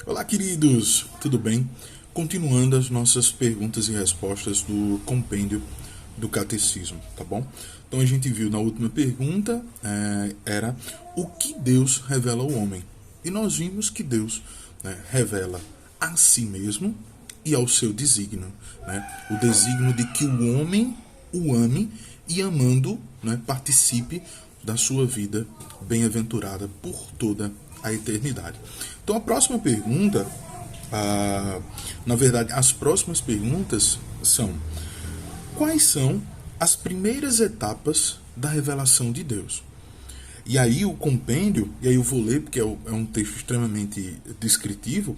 Olá, queridos, tudo bem? Continuando as nossas perguntas e respostas do compêndio do catecismo, tá bom? Então a gente viu na última pergunta, era o que Deus revela ao homem. E nós vimos que Deus, revela a si mesmo e ao seu desígnio. O desígnio de que o homem o ame e amando, participe da sua vida bem-aventurada por toda a eternidade. Então a próxima pergunta, na verdade as próximas perguntas são: quais são as primeiras etapas da revelação de Deus? E aí o compêndio, e aí eu vou ler porque é um texto extremamente descritivo,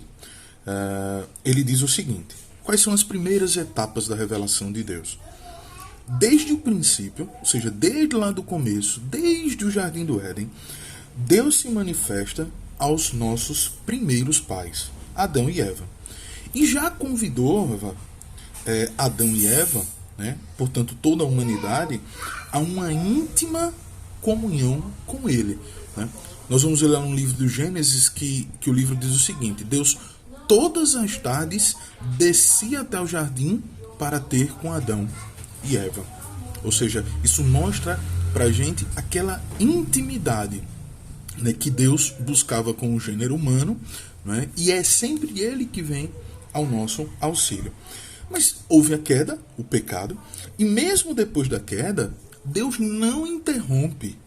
ele diz o seguinte: quais são as primeiras etapas da revelação de Deus? Desde o princípio, ou seja, desde lá do começo, desde o Jardim do Éden, Deus se manifesta aos nossos primeiros pais, Adão e Eva. E já convidou Adão e Eva, portanto toda a humanidade, a uma íntima comunhão com Ele. Nós vamos ler lá no livro do Gênesis que o livro diz o seguinte: Deus todas as tardes descia até o jardim para ter com Adão e Eva. Ou seja, isso mostra pra gente aquela intimidade, que Deus buscava com o gênero humano, e é sempre Ele que vem ao nosso auxílio. Mas houve a queda, o pecado, e mesmo depois da queda, Deus não interrompe,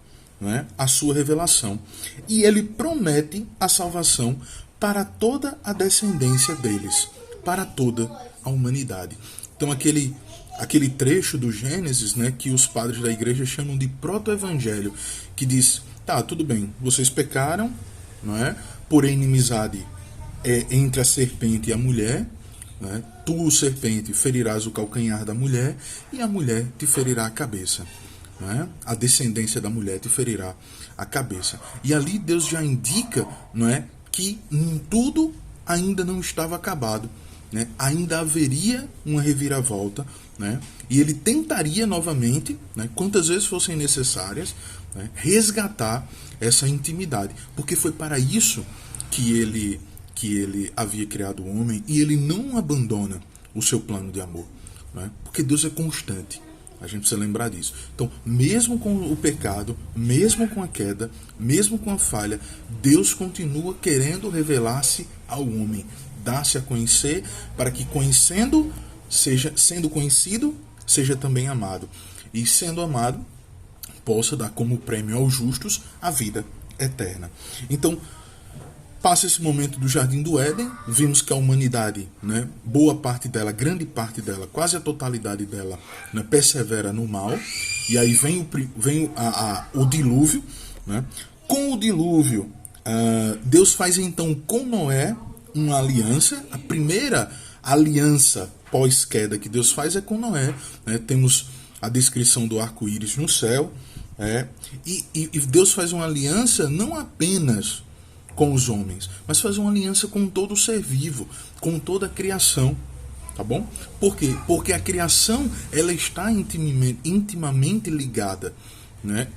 a sua revelação. E Ele promete a salvação para toda a descendência deles, para toda a humanidade. Então aquele trecho do Gênesis, que os padres da igreja chamam de proto-evangelho, que diz: tá, tudo bem, vocês pecaram, por inimizade entre a serpente e a mulher, tu, serpente, ferirás o calcanhar da mulher e a mulher te ferirá a cabeça. A descendência da mulher te ferirá a cabeça. E ali Deus já indica, que tudo ainda não estava acabado. Ainda haveria uma reviravolta, e ele tentaria novamente, quantas vezes fossem necessárias, resgatar essa intimidade, porque foi para isso que ele havia criado o homem, e ele não abandona o seu plano de amor, porque Deus é constante. A gente precisa lembrar disso. Então, mesmo com o pecado, mesmo com a queda, mesmo com a falha, Deus continua querendo revelar-se ao homem, dar-se a conhecer, para que sendo conhecido, seja também amado. E sendo amado, possa dar como prêmio aos justos a vida eterna. Então, passa esse momento do Jardim do Éden, vimos que a humanidade, boa parte dela, grande parte dela, quase a totalidade dela, persevera no mal, e aí vem o dilúvio. Com o dilúvio, Deus faz então com Noé uma aliança. A primeira aliança pós-queda que Deus faz é com Noé. Temos a descrição do arco-íris no céu, e Deus faz uma aliança não apenas com os homens, mas faz uma aliança com todo o ser vivo, com toda a criação, tá bom? Por quê? Porque a criação ela está intimamente ligada,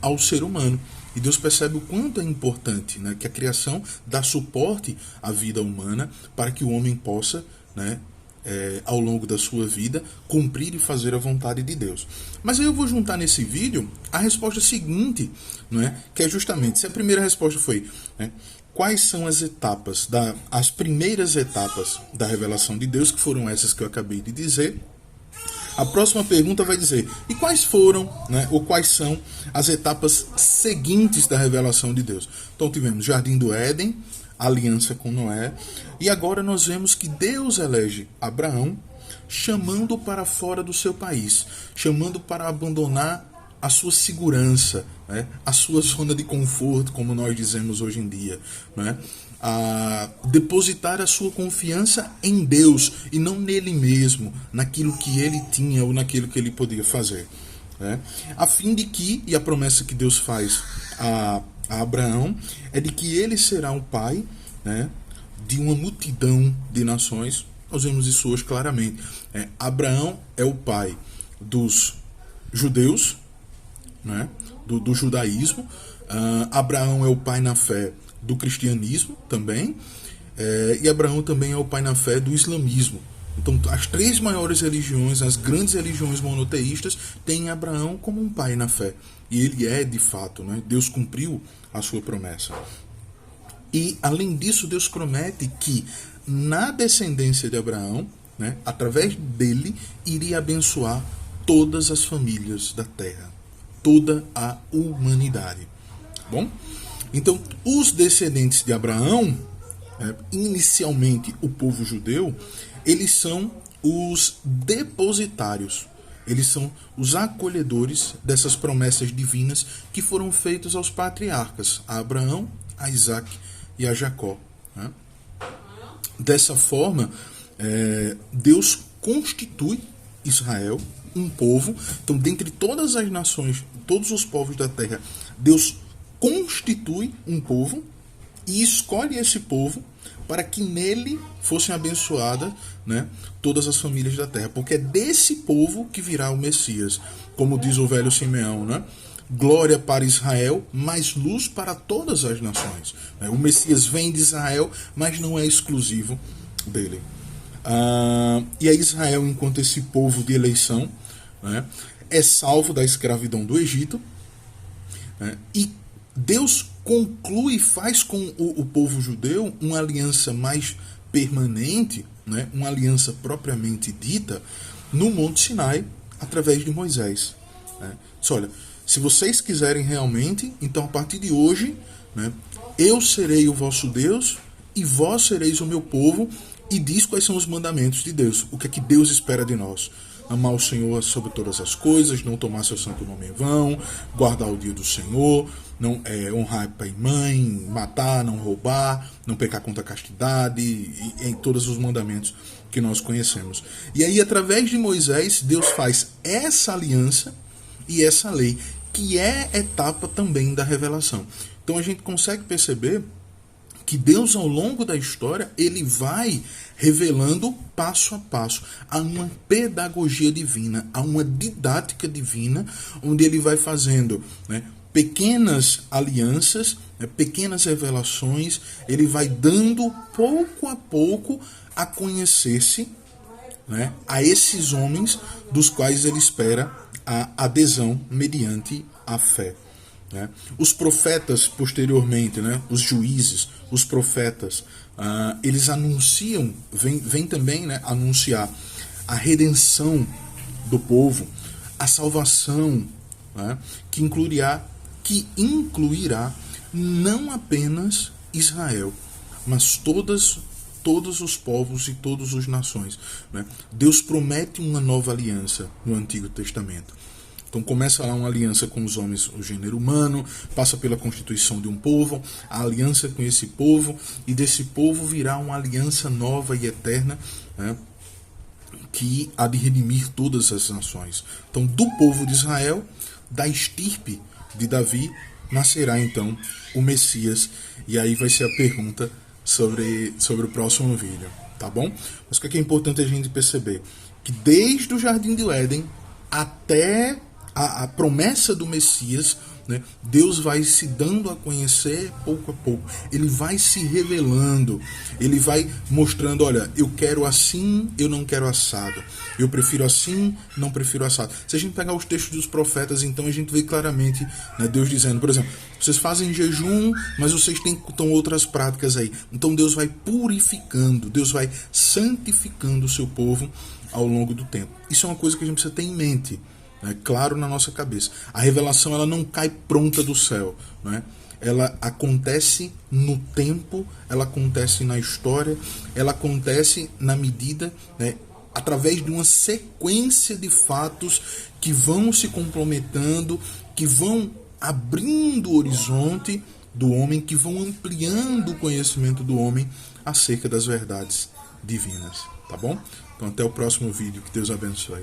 ao ser humano. E Deus percebe o quanto é importante, que a criação dá suporte à vida humana para que o homem possa, ao longo da sua vida, cumprir e fazer a vontade de Deus. Mas aí eu vou juntar nesse vídeo a resposta seguinte, que é justamente, se a primeira resposta foi, quais são as primeiras etapas da revelação de Deus, que foram essas que eu acabei de dizer, a próxima pergunta vai dizer: e quais foram, ou quais são as etapas seguintes da revelação de Deus? Então tivemos Jardim do Éden, aliança com Noé, e agora nós vemos que Deus elege Abraão, chamando para fora do seu país, chamando para abandonar a sua segurança, a sua zona de conforto, como nós dizemos hoje em dia, a depositar a sua confiança em Deus e não nele mesmo, naquilo que ele tinha ou naquilo que ele podia fazer, a fim de que, e a promessa que Deus faz a Abraão é de que ele será o pai, de uma multidão de nações. Nós vemos isso hoje claramente. Abraão é o pai dos judeus, do judaísmo. Abraão é o pai na fé do cristianismo também. e Abraão também é o pai na fé do islamismo. Então, as três maiores religiões, as grandes religiões monoteístas, têm Abraão como um pai na fé. E ele é, de fato, né? Deus cumpriu a sua promessa. E, além disso, Deus promete que na descendência de Abraão, né, através dele, iria abençoar todas as famílias da terra, toda a humanidade. Bom? Então, os descendentes de Abraão, inicialmente o povo judeu, eles são os depositários, eles são os acolhedores dessas promessas divinas que foram feitas aos patriarcas, a Abraão, a Isaac e a Jacó. Né? Dessa forma, Deus constitui Israel um povo. Então, dentre todas as nações, todos os povos da terra, Deus constitui um povo e escolhe esse povo para que nele fossem abençoadas, né, todas as famílias da terra. Porque é desse povo que virá o Messias. Como diz o velho Simeão, né? Glória para Israel, mas luz para todas as nações. O Messias vem de Israel, mas não é exclusivo dele. E a Israel, enquanto esse povo de eleição, né, é salvo da escravidão do Egito, né, e Deus conclui, faz com o povo judeu uma aliança mais permanente, né, uma aliança propriamente dita, no Monte Sinai, através de Moisés. Né. Diz, olha, se vocês quiserem realmente, então a partir de hoje, né, eu serei o vosso Deus e vós sereis o meu povo. E diz quais são os mandamentos de Deus. O que é que Deus espera de nós? Amar o Senhor sobre todas as coisas, não tomar seu santo nome em vão, guardar o dia do Senhor, não honrar pai e mãe, matar, não roubar, não pecar contra a castidade, e em todos os mandamentos que nós conhecemos. E aí, através de Moisés, Deus faz essa aliança e essa lei, que é etapa também da revelação. Então a gente consegue perceber que Deus, ao longo da história, ele vai revelando passo a passo. Há uma pedagogia divina, há uma didática divina, onde ele vai fazendo, né, pequenas alianças, né, pequenas revelações, ele vai dando pouco a pouco a conhecer-se, né, a esses homens dos quais ele espera a adesão mediante a fé. Né? Os profetas, posteriormente, né? Os juízes, os profetas, eles anunciam, vem também, né, anunciar a redenção do povo, a salvação, né, que incluirá não apenas Israel, mas todos os povos e todas as nações. Né? Deus promete uma nova aliança no Antigo Testamento. Então começa lá uma aliança com os homens, o gênero humano, passa pela constituição de um povo, a aliança com esse povo, e desse povo virá uma aliança nova e eterna, né, que há de redimir todas as nações. Então, do povo de Israel, da estirpe de Davi, nascerá então o Messias. E aí vai ser a pergunta sobre o próximo vídeo, tá bom? Mas o que é importante a gente perceber? Que desde o Jardim do Éden até a promessa do Messias, né, Deus vai se dando a conhecer pouco a pouco. Ele vai se revelando. Ele vai mostrando, olha, eu quero assim, eu não quero assado. Eu prefiro assim, não prefiro assado. Se a gente pegar os textos dos profetas, então a gente vê claramente, né, Deus dizendo, por exemplo, vocês fazem jejum, mas vocês têm outras práticas aí. Então Deus vai purificando, Deus vai santificando o seu povo ao longo do tempo. Isso é uma coisa que a gente precisa ter em mente. É claro na nossa cabeça. A revelação, ela não cai pronta do céu, né? Ela acontece no tempo, ela acontece na história, ela acontece na medida, né, através de uma sequência de fatos que vão se complementando, que vão abrindo o horizonte do homem, que vão ampliando o conhecimento do homem acerca das verdades divinas, tá bom? Então até o próximo vídeo, que Deus abençoe.